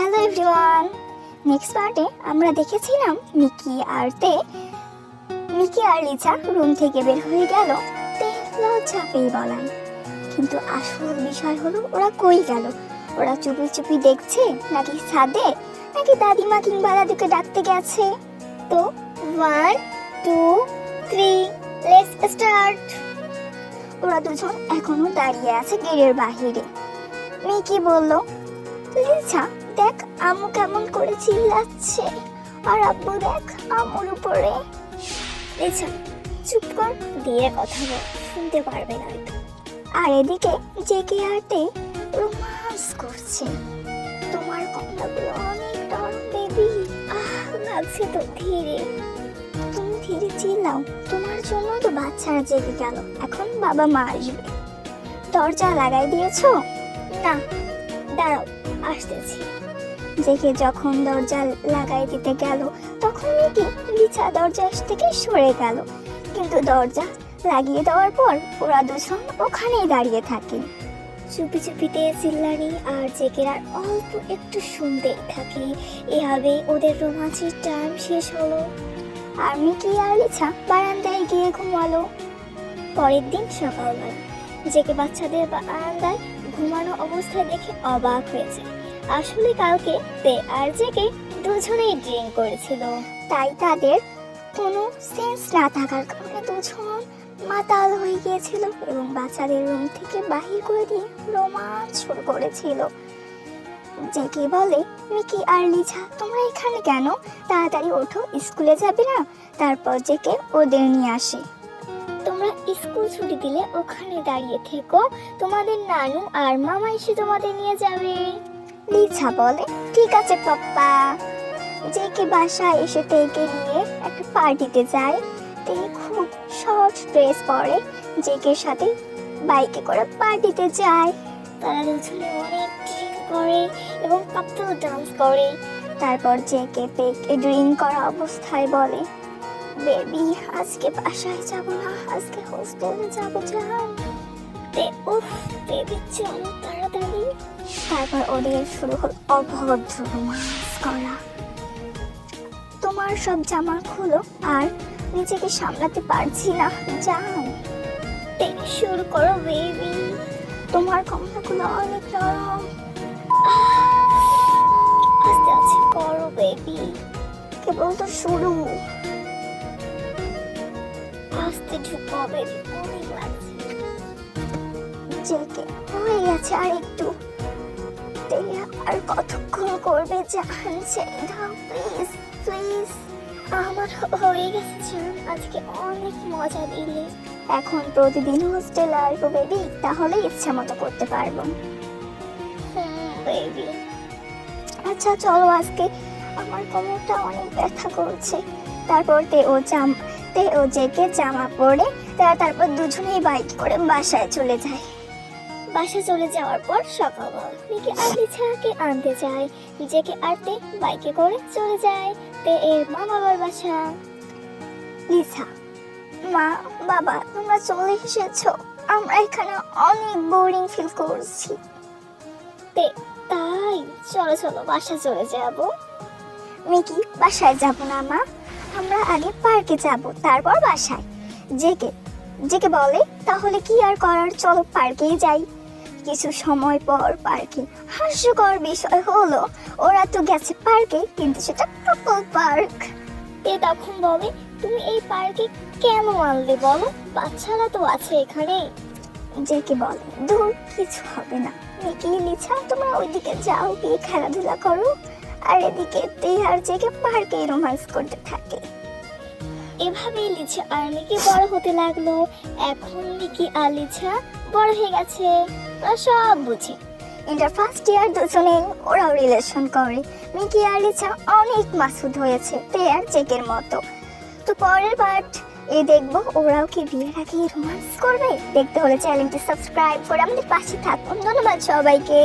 Hello everyone. Next পার্টে আমরা দেখেছিলাম মিকি আর লিচা রুম থেকে বের হয়ে গেল তে লজ্জা পেয়ে বলায়। কিন্তু আসল বিষয় হলো ওরা কই গেল? ওরা চুপি চুপি দেখছে নাকি ছাদে, নাকি দাদিমা কিংবা দাদুকে ডাকতে গেছে? তো 1 2 3 লেটস স্টার্ট। ওরা দুজন এখনো দাঁড়িয়ে আছে গেটের বাহিরে। মিকি বলল, লিচা দেখ আম্মু কেমন করে চিল্লাচ্ছে, আর আব্বু দেখ আম্মুর উপরে। লিচা চুপ কর, দিয়ে কথা বল, শুনতে পারবে না হয়তো। আর এদিকে জেকে হাতে রোমান্স করছে। তোমার কমলাগুলো অনেক নরম বেবি, লাগছে তো। ধীরে, তুমি ধীরে চিল্লাও, তোমার জন্য তো বাচ্চারা জেগে গেল, এখন বাবা মা আসবে। দরজা লাগাই দিয়েছো? না, দাঁড়াও আসতেছি। জেকে যখন দরজা লাগাই দিতে গেল তখন মিকি লিচা দরজা থেকে সরে গেল, কিন্তু দরজা লাগিয়ে দেওয়ার পর ওরা দুজন ওখানেই দাঁড়িয়ে থাকে। চুপি চুপিতে চিল্লানি আর জেকের আর অল্প একটু শুনতেই থাকে। এভাবে ওদের রোমাঞ্চের টাইম শেষ হলো আর মিকি আর লিচা বারান্দায় গিয়ে ঘুমালো। পরের দিন সকালবেলা জেকে বাচ্চাদের বারান্দায় ঘুমানো অবস্থায় দেখে অবাক হয়েছে। আসলে কালকে তে আর জেকে দুজনেই ড্রিঙ্ক করেছিল, তাই তাদের কোনো সেন্স না থাকার কারণে দুজন মাতাল হয়ে গিয়েছিল এবং বাচ্চাদের রুম থেকে বাহির করে দিয়ে রোমাঞ্চ শুরু করেছিল। জেকে বলে, মিকি আর লিচা তোমরা এখানে কেন? তাড়াতাড়ি ওঠো, স্কুলে যাবে না? তারপর জেকে ওদের নিয়ে আসে। তোমরা স্কুল ছুটি দিলে ওখানে দাঁড়িয়ে থেকো, তোমাদের নানু আর মামা এসে তোমাদের নিয়ে যাবে। লিচা বলে, ঠিক আছে পাপ্পা। জেকে বাসায় এসে তেকে নিয়ে একটা পার্টিতে যায়। তে খুব শর্ট ড্রেস পরে জেকের সাথে বাইকে করে পার্টিতে যায়। তারা দুজনে অনেক ড্রিঙ্ক করে এবং কাপল ডান্স করে। তারপর জেকে তেকে ড্রিঙ্ক করা অবস্থায় বলে, বেবি আজকে বাসায় যাব না, আজকে হোস্টেলে যাব। উফ বেবি চলো তাড়াতাড়ি। তারপর ওদের শুরু হল অভদ্র রোমান্স করা। তোমার সব জামা খুলো, আর নিজেকে সামলাতে পারছি না, যাও। শুরু করো বেবি, তোমার কমলাগুলো অনেক নরম। আস্তে আস্তে করো বেবি, কেবল তো শুরু। আস্তে ঢুকো বেবি, অনেক লাগছে। জেকে হয়ে গেছে, আর একটু। আর কতক্ষণ করবে জান? ছেড়ে দাও প্লিজ প্লিজ। আমার হয়ে গেছে জান, আজকে অনেক মজা দিলে। এখন প্রতিদিন হোস্টেলে আসবো বেবি, তাহলে ইচ্ছা মতো করতে পারবো। বেবি আচ্ছা চলো, আজকে আমার কোমরটা অনেক ব্যথা করছে। তারপর তে ও জেকে জামা পরে তারপর দুজনেই বাইক করে বাসায় চলে যায়। বাসা চলে যাওয়ার পর সকালবেলা মিকি আর লিচাকে আনতে যায়। জেকে আর তে বাইকে করে চলে যায় তে এর মা বাবার বাসা। লিচা, মা বাবা তোমরা চলে এসেছো, আমরা এখানে অনেক বোরিং ফিল করছি। তে তাই, চলো চলো বাসা চলে যাব। মিকি, বাসায় যাব না মা, আমরা আগে পার্কে যাব, তারপর বাসায়। জেকে বলে, তাহলে কি আর করার, চলো পার্কেই যাই। কিছু সময় পর পার্কে হাস্যকর বিষয় হলো, ওরা তো গেছে পার্কে, কিন্তু সেটা কাপল পার্ক। এ তখন বলে, তুমি এই পার্কে কেন আনলে বলো, বাচ্চারা তো আছে এখানে। জেকে বলে, দূর কিছু হবে না। মিকি লিচা তোমরা ওইদিকে যাও, গিয়ে খেলাধুলা করো। আর এদিকে তে আর জেকে পার্কে রোমান্স করতে থাকে। এভাবেই লিচা আর মিকি বড় হতে লাগলো। এখন মিকি আর লিচা বড় হয়ে গেছে, ওরা সব বুঝে। ইন্টার ফার্স্ট ইয়ার দুজনে ওরাও রিলেশন করে। মিকি আর লিচা অনেক মাসুদ হয়েছে তে আর জেকের মতো। তো পরের পার্ট দেখবো ওরাও কি বিয়ের আগে রোমান্স করবে। দেখতে হলে চ্যানেলটি সাবস্ক্রাইব করে আমাদের পাশে থাকুন। ধন্যবাদ সবাইকে।